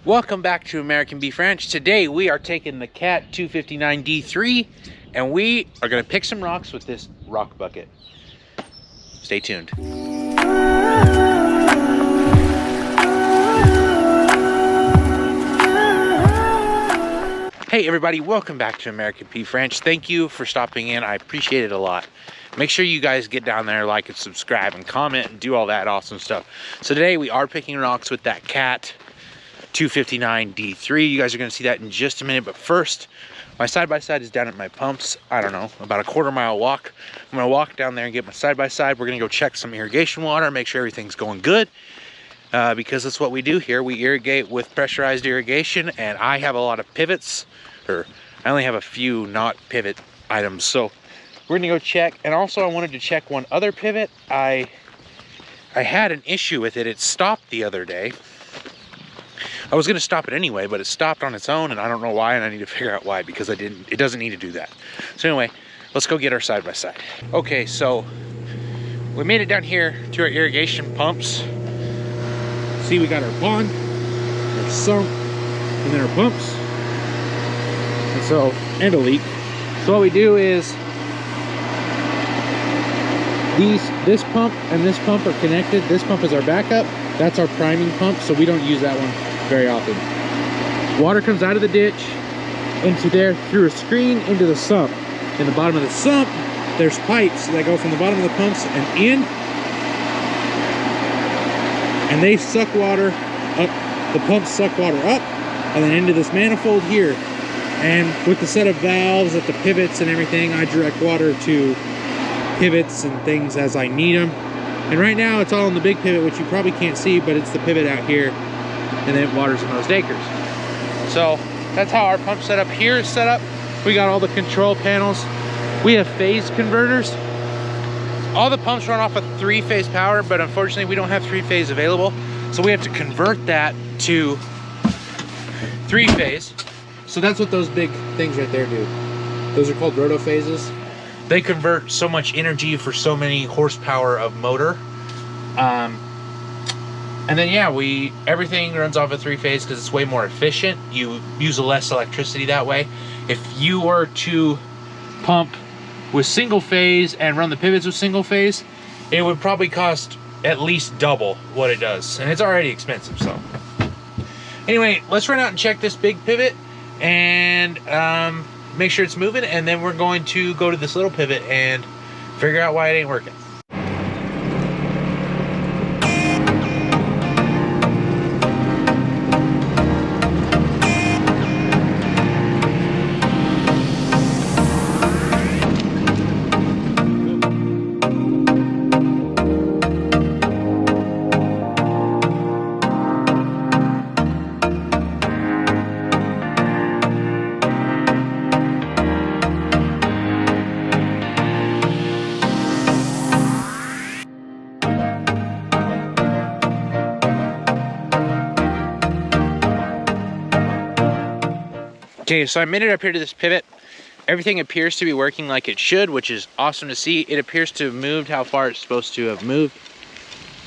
Welcome back to American Beef Ranch. Today we are taking the Cat 259D3 and we are going to pick some rocks with this rock bucket. Stay tuned. Hey everybody, welcome back to American Beef Ranch. Thank you for stopping in. I appreciate it a lot. Make sure you guys get down there, like and subscribe and comment and do all that awesome stuff. So today we are picking rocks with that Cat 259D3. You guys are going to see that in just a minute, but first, my side-by-side is down at my pumps. I don't know, about a quarter-mile walk. I'm going to walk down there and get my side-by-side. We're going to go check some irrigation water, make sure everything's going good, because that's what we do here. We irrigate with pressurized irrigation, and I have a lot of pivots, or I only have a few not pivot items, so we're going to go check. And also I wanted to check one other pivot. I had an issue with it. It stopped the other day. I was going to stop it anyway, but it stopped on its own, and I don't know why, and I need to figure out why, because it doesn't need to do that. So anyway, let's go get our side-by-side. Okay, so we made it down here to our irrigation pumps. See, we got our pond, our sump, and then our pumps. And a leak. So what we do is this pump and this pump are connected. This pump is our backup. That's our priming pump, so we don't use that one very often. Water comes out of the ditch into there through a screen into the sump. In the bottom of the sump, there's pipes that go from the bottom of the pumps and in, and they suck water up. The pumps suck water up and then into this manifold here. And with the set of valves at the pivots and everything, I direct water to pivots and things as I need them. And right now it's all on the big pivot, which you probably can't see, but it's the pivot out here, and then it waters in those acres. So that's how our pump setup here is set up. We got all the control panels. We have phase converters. All the pumps run off of 3-phase power, but unfortunately we don't have 3-phase available. So we have to convert that to 3-phase. So that's what those big things right there do. Those are called rotophases. They convert so much energy for so many horsepower of motor. And then yeah, everything runs off of 3-phase because it's way more efficient. You use less electricity that way. If you were to pump with single phase and run the pivots with single phase, it would probably cost at least double what it does. And it's already expensive, so. Anyway, let's run out and check this big pivot and make sure it's moving, and then we're going to go to this little pivot and figure out why it ain't working. Okay, so I made it up here to this pivot. Everything appears to be working like it should, which is awesome to see. It appears to have moved how far it's supposed to have moved.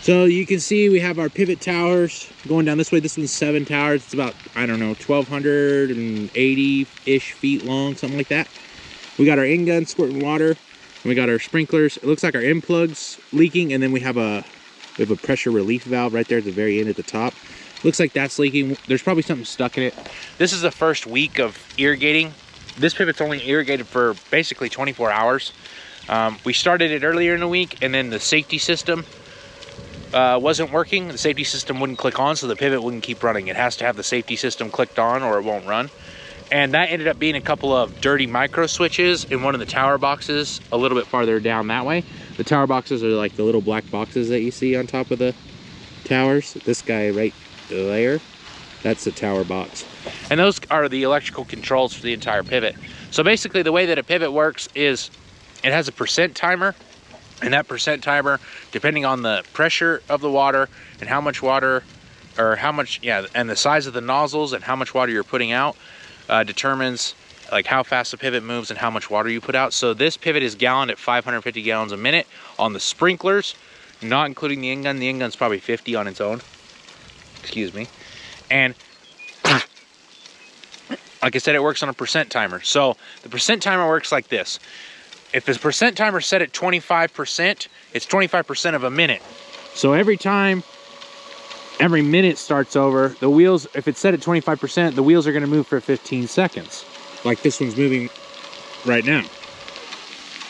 So you can see we have our pivot towers going down this way. This one's 7 towers. It's about, I don't know, 1,280-ish feet long, something like that. We got our in gun squirting water, and we got our sprinklers. It looks like our end plug's leaking, and then we have a pressure relief valve right there at the very end at the top. Looks like that's leaking. There's probably something stuck in it. This is the first week of irrigating. This pivot's only irrigated for basically 24 hours. We started it earlier in the week, and then the safety system wasn't working. The safety system wouldn't click on, so the pivot wouldn't keep running. It has to have the safety system clicked on or it won't run. And that ended up being a couple of dirty micro switches in one of the tower boxes a little bit farther down that way. The tower boxes are like the little black boxes that you see on top of the towers. This guy right there, that's the tower box, and those are the electrical controls for the entire pivot. So basically the way that a pivot works is it has a percent timer, and that percent timer, depending on the pressure of the water and how much water, or how much, yeah, and the size of the nozzles and how much water you're putting out, determines like how fast the pivot moves and how much water you put out. So this pivot is galloned at 550 gallons a minute on the sprinklers, not including the in gun. The in gun's probably 50 on its own. Excuse me. And like I said, it works on a percent timer. So the percent timer works like this. If the percent timer is set at 25%, it's 25% of a minute. So every minute starts over, the wheels, if it's set at 25%, the wheels are gonna move for 15 seconds. Like this one's moving right now.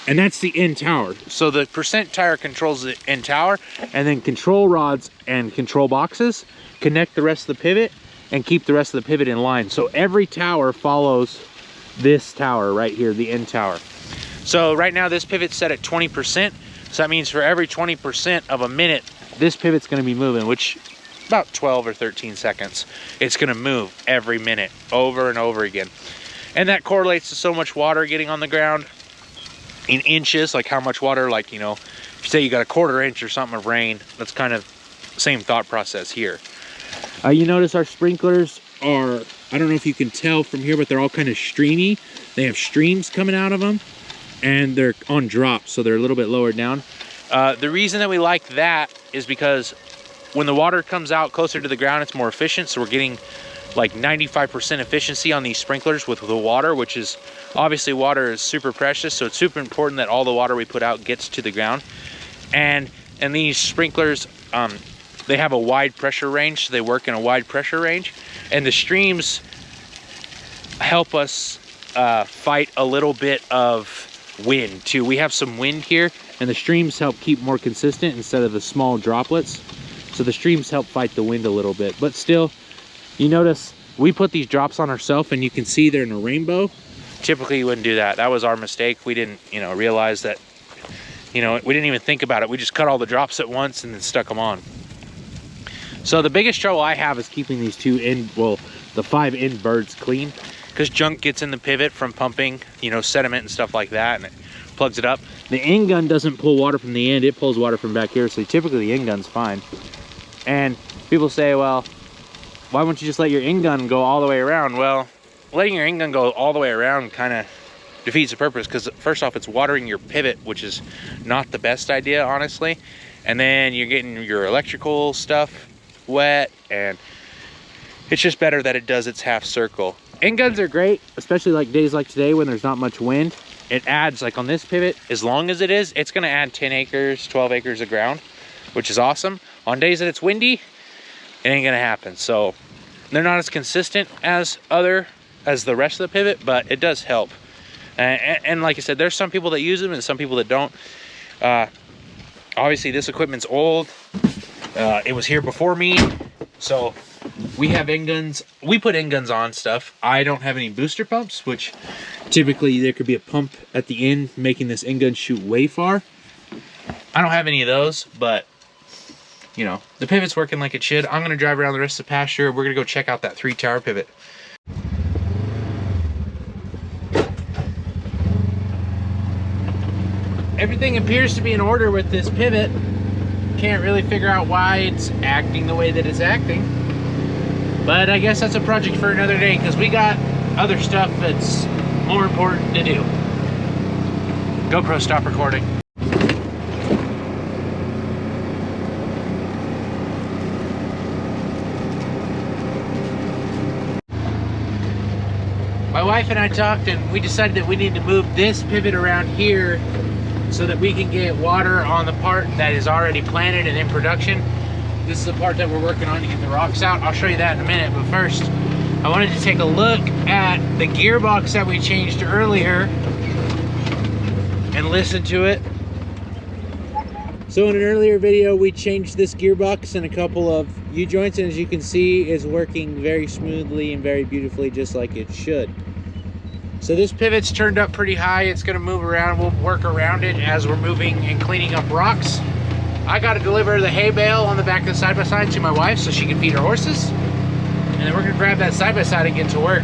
And that's the end tower. So the percent tire controls the end tower, and then control rods and control boxes connect the rest of the pivot and keep the rest of the pivot in line. So every tower follows this tower right here, the end tower. So right now this pivot's set at 20%. So that means for every 20% of a minute, this pivot's gonna be moving, which about 12 or 13 seconds. It's gonna move every minute over and over again. And that correlates to so much water getting on the ground in inches, like how much water, like, you know, if you say you got a 1/4 inch or something of rain, that's kind of same thought process here. You notice our sprinklers are, I don't know if you can tell from here, but they're all kind of streamy. They have streams coming out of them, and they're on drops, so they're a little bit lower down. The reason that we like that is because when the water comes out closer to the ground, it's more efficient. So we're getting like 95% efficiency on these sprinklers with the water, which is obviously, water is super precious. So it's super important that all the water we put out gets to the ground. And these sprinklers, they have a wide pressure range. So they work in a wide pressure range. And the streams help us fight a little bit of wind too. We have some wind here, and the streams help keep more consistent instead of the small droplets. So the streams help fight the wind a little bit. But still, you notice we put these drops on ourselves, and you can see they're in a rainbow. Typically you wouldn't do that. That was our mistake. We didn't, you know, realize that, you know, we didn't even think about it. We just cut all the drops at once and then stuck them on. So the biggest trouble I have is keeping these the 5 end birds clean, because junk gets in the pivot from pumping, you know, sediment and stuff like that, and it plugs it up. The end gun doesn't pull water from the end, it pulls water from back here. So typically the end gun's fine. And people say, well, why won't you just let your end gun go all the way around? Well, letting your end gun go all the way around kind of defeats the purpose, because first off, it's watering your pivot, which is not the best idea, honestly. And then you're getting your electrical stuff wet, and it's just better that it does its half circle. End guns are great, especially like days like today when there's not much wind. It adds, like on this pivot, as long as it is, it's gonna add 10 acres, 12 acres of ground, which is awesome. On days that it's windy, it ain't gonna happen. So they're not as consistent as the rest of the pivot, but it does help. And like I said, there's some people that use them and some people that don't. Obviously this equipment's old. It was here before me. So we have end guns. We put end guns on stuff. I don't have any booster pumps, which typically there could be a pump at the end making this end gun shoot way far. I don't have any of those, but you know, the pivot's working like it should. I'm gonna drive around the rest of the pasture. We're gonna go check out that 3 tower pivot. Everything appears to be in order with this pivot. Can't really figure out why it's acting the way that it's acting. But I guess that's a project for another day, because we got other stuff that's more important to do. GoPro, stop recording. My wife and I talked, and we decided that we need to move this pivot around here so that we can get water on the part that is already planted and in production. This is the part that we're working on to get the rocks out. I'll show you that in a minute, but first, I wanted to take a look at the gearbox that we changed earlier and listen to it. So in an earlier video, we changed this gearbox and a couple of U-joints, and as you can see, it's working very smoothly and very beautifully, just like it should. So this pivot's turned up pretty high. It's gonna move around. We'll work around it as we're moving and cleaning up rocks. I gotta deliver the hay bale on the back of the side-by-side to my wife so she can feed her horses. And then we're gonna grab that side-by-side and get to work.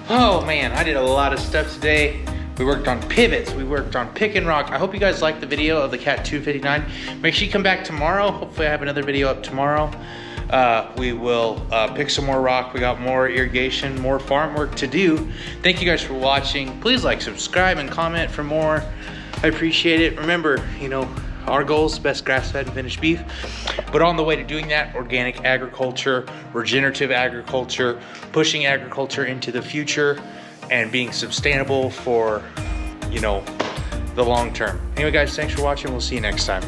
Oh man, I did a lot of stuff today. We worked on pivots, we worked on pick and rock. I hope you guys liked the video of the Cat 259. Make sure you come back tomorrow. Hopefully I have another video up tomorrow. We will pick some more rock. We got more irrigation, more farm work to do. Thank you guys for watching. Please like, subscribe, and comment for more. I appreciate it. Remember, you know, our goal is best grass-fed and finished beef. But on the way to doing that, organic agriculture, regenerative agriculture, pushing agriculture into the future, and being sustainable for, you know, the long term. Anyway guys, thanks for watching. We'll see you next time.